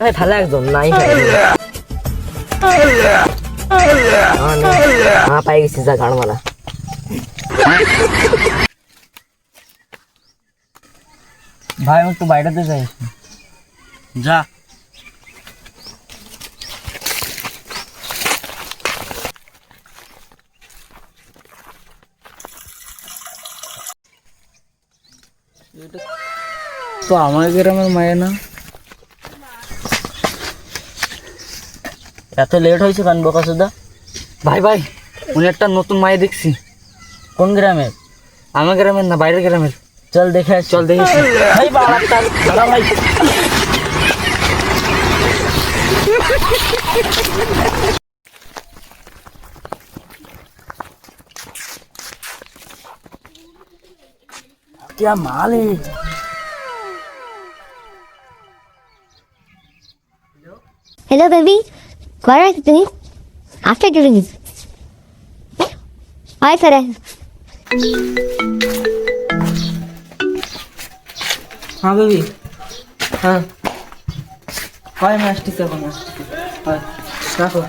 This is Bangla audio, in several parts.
এই ফেলা একদম নাই পাই গেছি যা গাড় মারা ভাই আমি একটু বাইরেতে যাই যা তো আমার গ্রামের মায়ের না এত লেট হয়েছে কেন বোকাচোদা? ভাই ভাই উনি একটা নতুন মায়ে দেখছি। কোন গ্রামের? আমার গ্রামের না, বাইরের গ্রামের। চল দেখে আসি। চল দেখি। ভাই বাড়া দাদা ভাই क्या माल है। Hello, baby. Where are you doing? After doing it. Hi, Farah. हाँ बेबी, हाँ हाय मैं अस्टी से बना हाय रखो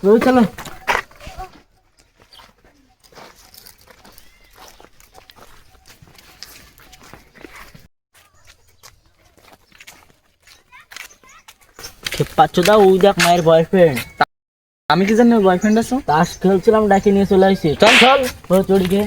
बेबी चलो পাচ্চোদা ওই দেখ মায়ের বয়ফ্রেন্ড। আমি কি জানি বয়ফ্রেন্ড আছো? তাস খেলছিলাম ডাকে নিয়ে চলে আসছি। চল চল চড়ি গে